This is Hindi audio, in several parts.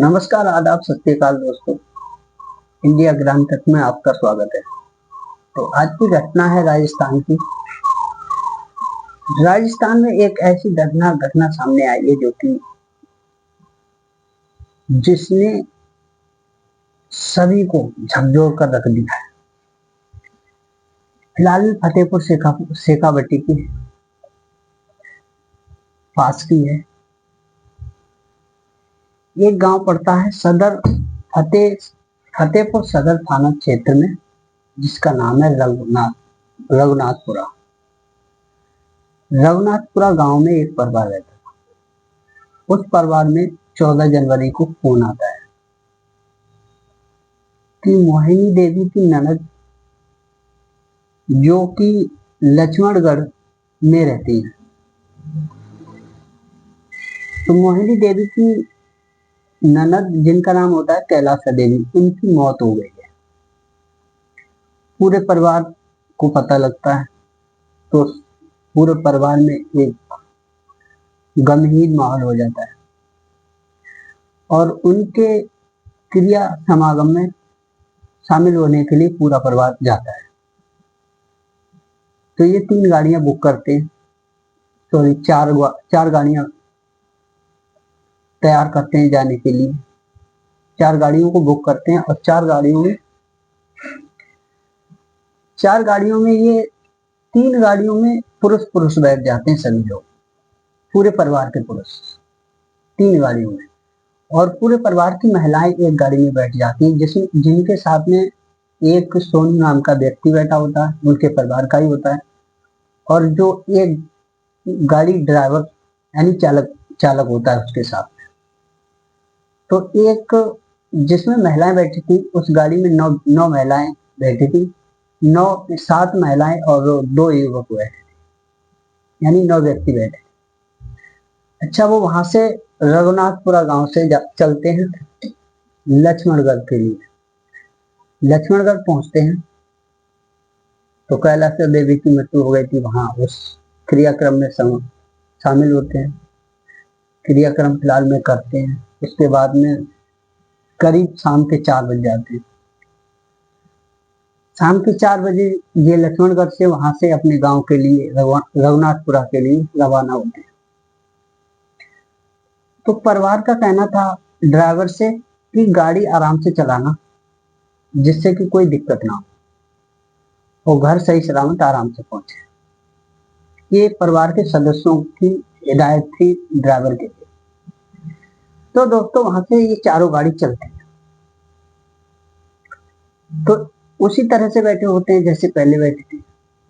नमस्कार, आदाब, सत श्री अकाल दोस्तों। इंडिया ग्राम तक में आपका स्वागत है। तो आज की घटना है राजस्थान की। राजस्थान में एक ऐसी घटना सामने आई है जो कि जिसने सभी को झकझोर कर रख दिया है। फिलहाल फतेहपुर शेखावटी की पास की है। एक गांव पड़ता है फतेहपुर सदर थाना क्षेत्र में, जिसका नाम है रघुनाथपुरा। रघुनाथपुरा गांव में एक परिवार रहता था। उस परिवार में 14 जनवरी को फोन आता है कि मोहिनी देवी की ननद, जो कि लक्ष्मणगढ़ में रहती है, तो मोहिनी देवी की ननद, जिनका नाम होता है कैलासा देवी, उनकी मौत हो गई है। पूरे परिवार को पता लगता है तो पूरे परिवार में एक गमगीन माहौल हो जाता है और उनके क्रिया समागम में शामिल होने के लिए पूरा परिवार जाता है। तो ये 3 गाड़ियां बुक करते हैं, सॉरी 4 गाड़ियां तैयार करते हैं जाने के लिए। 4 गाड़ियों को बुक करते हैं और 4 गाड़ियों में ये 3 गाड़ियों में पुरुष बैठ जाते हैं, सभी लोग, पूरे परिवार के पुरुष 3 गाड़ियों में, और पूरे परिवार की महिलाएं एक गाड़ी में बैठ जाती हैं, जिनके साथ में एक सोनू नाम का व्यक्ति बैठा होता है, उनके परिवार का ही होता है, और जो एक गाड़ी ड्राइवर यानी चालक होता है उसके साथ। तो एक जिसमें महिलाएं बैठी थी, उस गाड़ी में 9 महिलाएं बैठी थी, 7 महिलाएं और 2 युवक बैठे थे, यानी 9 व्यक्ति बैठे। अच्छा, वो वहां से रघुनाथपुरा गांव से चलते हैं लक्ष्मणगढ़ के लिए। लक्ष्मणगढ़ पहुंचते हैं तो कैलासा देवी की मृत्यु हो गई थी। वहां उस क्रियाक्रम में शामिल होते हैं, क्रियाक्रम फिलहाल में करते हैं। उसके बाद में करीब शाम के 4 बज जाते हैं। शाम के 4 बजे ये लक्ष्मणगढ़ से वहां से अपने गांव के लिए, रघुनाथपुरा के लिए रवाना होते हैं। तो परिवार का कहना था ड्राइवर से कि गाड़ी आराम से चलाना, जिससे कि कोई दिक्कत ना हो और घर सही सलामत आराम से पहुंचे। ये परिवार के सदस्यों की हिदायत थी ड्राइवर के लिए। तो दोस्तों, वहां से ये 4 गाड़ी चलती है। तो उसी तरह से बैठे होते हैं जैसे पहले बैठे थे।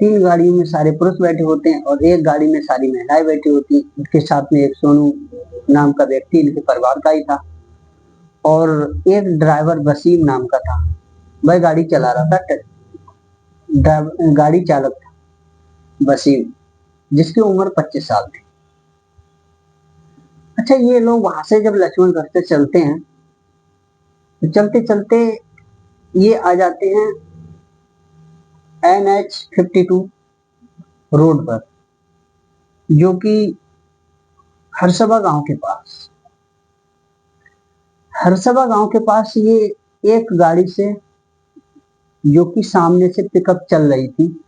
3 गाड़ियों में सारे पुरुष बैठे होते हैं और एक गाड़ी में सारी महिलाएं बैठी होती हैं। उनके साथ में एक सोनू नाम का व्यक्ति इनके परिवार का ही था, और एक ड्राइवर वसीम नाम का था, वह गाड़ी चला रहा था। गाड़ी चालक था वसीम, जिसकी उम्र 25 साल थी। अच्छा, ये लोग वहां से जब लक्ष्मणगढ़ से चलते हैं तो चलते चलते ये आ जाते हैं NH 52 रोड पर, जो कि हरसभा गांव के पास। हरसभा गांव के पास ये एक गाड़ी से, जो कि सामने से पिकअप चल रही थी,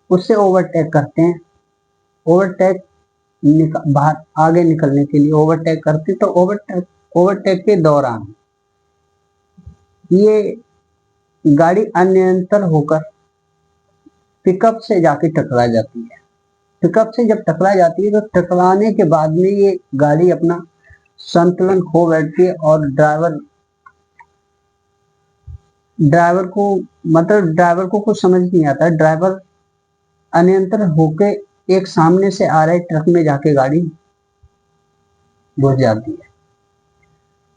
उससे ओवरटेक करते हैं। बाहर आगे निकलने के लिए ओवरटेक करते, तो ओवरटेक के दौरान ये गाड़ी अनियंत्रित होकर पिकअप से जाके टकरा जाती है। पिकअप से जब टकरा जाती है तो टकराने के बाद में ये गाड़ी अपना संतुलन खो बैठती है और ड्राइवर को कुछ समझ नहीं आता। ड्राइवर अनियंत्रित होके एक सामने से आ रहे ट्रक में जाके गाड़ी घुस जाती है।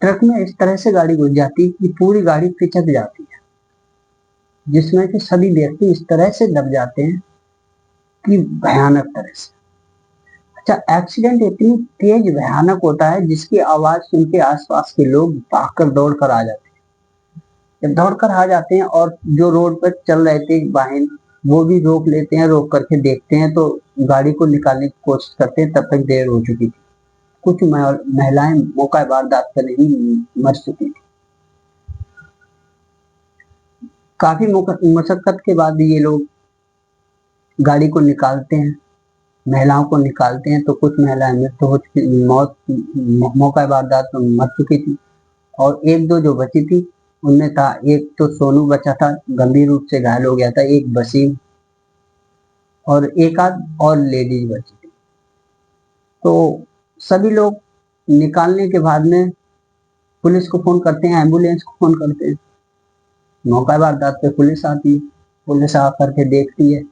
ट्रक में इस तरह से गाड़ी घुस जाती है कि पूरी गाड़ी पिचक जाती है, जिसमें कि सभी व्यक्ति इस तरह से दब जाते हैं कि भयानक तरह से। अच्छा, एक्सीडेंट इतनी तेज भयानक होता है जिसकी आवाज सुन के आसपास के लोग भागकर दौड़कर आ जाते हैं। जब दौड़कर आ जाते हैं और जो रोड पर चल रहे थे वाहन, वो भी रोक लेते हैं। रोक करके देखते हैं तो गाड़ी को निकालने की कोशिश करते हैं, तब तक देर हो चुकी थी। कुछ महिलाएं मौका वारदात पर ही मर चुकी थी। काफी मशक्कत के बाद ये लोग गाड़ी को निकालते हैं, महिलाओं को निकालते हैं, तो कुछ महिलाएं मौका वारदात में मर चुकी थी और एक दो जो बची थी उनमें था, एक तो सोनू बचा था, गंभीर रूप से घायल हो गया था, एक वसीम और एक आध और लेडीज बची थी। तो सभी लोग निकालने के बाद में पुलिस को फोन करते हैं, एम्बुलेंस को फोन करते हैं। मौका वारदात पे पुलिस आती है, पुलिस आकर के देखती है,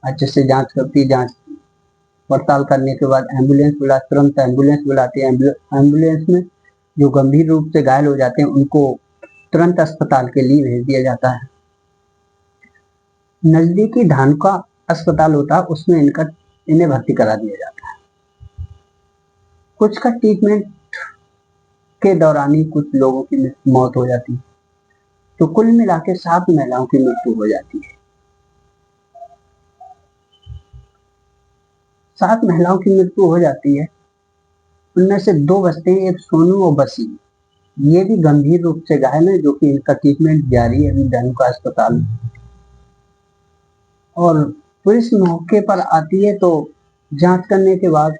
अच्छे से जांच करती है, जांच पड़ताल करने के बाद तुरंत एम्बुलेंस बुलाती है। एम्बुलेंस में जो गंभीर रूप से घायल हो जाते हैं उनको तुरंत अस्पताल के लिए भेज दिया जाता है। नजदीकी धानुका अस्पताल होता है, उसमें इन्हें भर्ती करा दिया जाता है। कुछ का ट्रीटमेंट के दौरान ही कुछ लोगों की मौत हो जाती है, तो कुल मिला के 7 महिलाओं की मृत्यु हो जाती है। 7 महिलाओं की मृत्यु हो जाती है, उनमें से 2 बचते हैं, एक सोनू और वसीम। ये भी गंभीर रूप से घायल है, जो कि इनका ट्रीटमेंट जारी है अभी धानुका अस्पताल में। और पुलिस मौके पर आती है तो जांच करने के बाद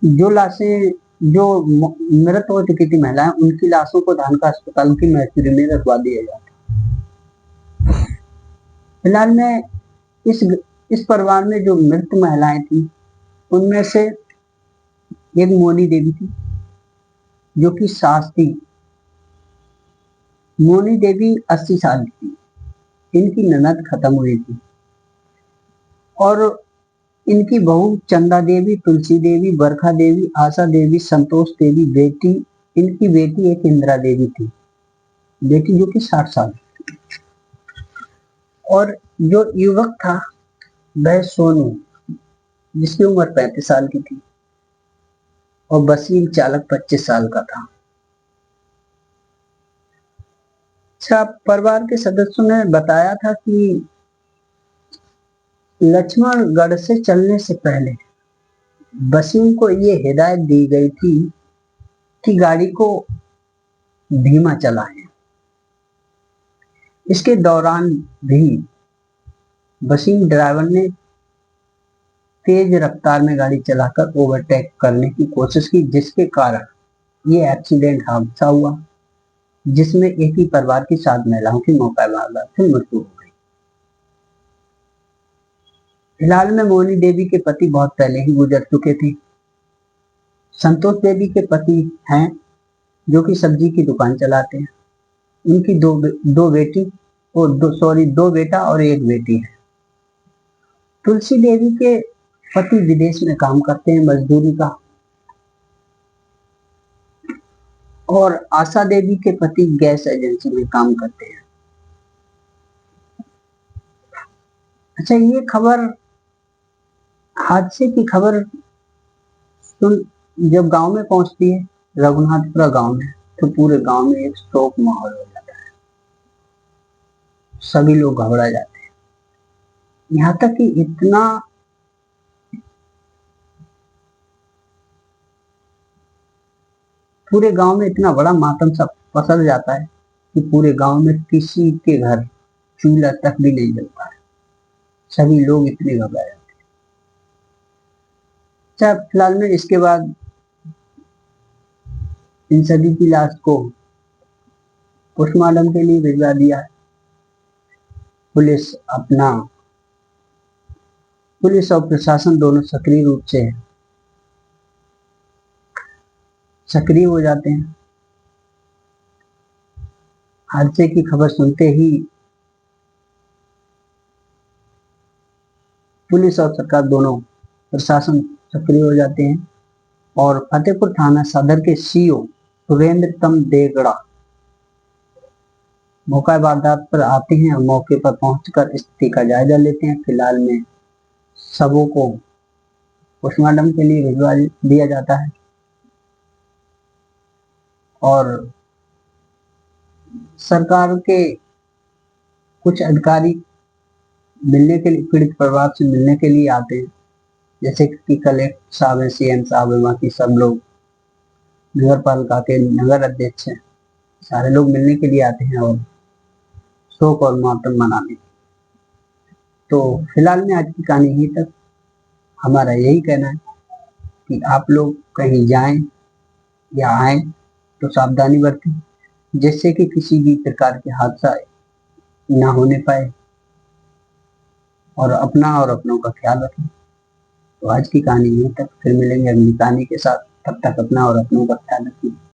जो लाशें जो मृत हो चुकी थी महिलाएं, उनकी लाशों को धानुका अस्पताल की मैचुरी में रखवा दिया जाता है। फिलहाल में इस परिवार में जो मृत महिलाएं थी उनमें से एक मोनी देवी थी, जो कि सास थी। मोनी देवी 80 साल की थी, इनकी ननद खत्म हुई थी और इनकी बहू चंदा देवी, तुलसी देवी, बरखा देवी, आशा देवी, संतोष देवी, इनकी बेटी एक इंदिरा देवी थी, बेटी जो कि 60 साल की। और जो युवक था वह सोनू, जिसकी उम्र 35 साल की थी, और वसीम चालक 25 साल का था। अच्छा, परिवार के सदस्यों ने बताया था कि लक्ष्मणगढ़ से चलने से पहले वसीम को ये हिदायत दी गई थी कि गाड़ी को धीमा चलाएं। इसके दौरान भी वसीम ड्राइवर ने तेज रफ्तार में गाड़ी चलाकर ओवरटेक करने की कोशिश की, जिसके कारण ये एक्सीडेंट हादसा हुआ, जिसमें एक ही परिवार की 7 महिलाओं की मौका वारदात से मृत्यु हो गई। फिलहाल में मोनी देवी के पति बहुत पहले ही गुजर चुके थे। संतोष देवी के पति हैं, जो कि सब्जी की दुकान चलाते हैं। उनकी दो बेटा और एक बेटी है। तुलसी देवी के पति विदेश में काम करते हैं मजदूरी का, और आशा देवी के पति गैस एजेंसी में काम करते हैं। अच्छा, ये खबर, हादसे की खबर जब गांव में पहुंचती है, रघुनाथपुरा गांव में, तो पूरे गांव में एक शोक माहौल हो जाता है। सभी लोग घबरा जाते हैं, यहाँ तक कि इतना पूरे गांव में इतना बड़ा मातम सब पसर जाता है कि पूरे गांव में किसी के घर चूल्हा तक भी नहीं जलता है। सभी लोग इतने घबरा जाते हैं। अच्छा, फिलहाल में इसके बाद इन सभी की लाश को पोस्टमार्टम के लिए भिजवा दिया है। पुलिस और प्रशासन दोनों सक्रिय रूप से सक्रिय हो जाते हैं। हादसे की खबर सुनते ही पुलिस और सरकार दोनों प्रशासन सक्रिय हो जाते हैं और फतेहपुर थाना सदर के सीओ सुरेंद्र तम देगड़ा मौका वारदात पर आते हैं और मौके पर पहुंचकर स्थिति का जायजा लेते हैं। फिलहाल में सबों को पोस्टमार्टम के लिए भिजवा दिया जाता है और सरकार के कुछ अधिकारी मिलने के लिए, पीड़ित परिवार से मिलने के लिए आते हैं। जैसे कि कलेक्टर साहब है, सीएम साहब है, बाकी सब लोग, नगर पालिका के नगर अध्यक्ष हैं, सारे लोग मिलने के लिए आते हैं और शोक और मातम मनाने। तो फिलहाल में आज की कहानी यहीं तक। हमारा यही कहना है कि आप लोग कहीं जाएं या आए तो सावधानी बरतें, जिससे कि किसी भी प्रकार के हादसा ना होने पाए, और अपना और अपनों का ख्याल रखें। तो आज की कहानी यहीं तक, फिर मिलेंगे अगली कहानी के साथ। तब तक अपना और अपनों का ख्याल रखिए।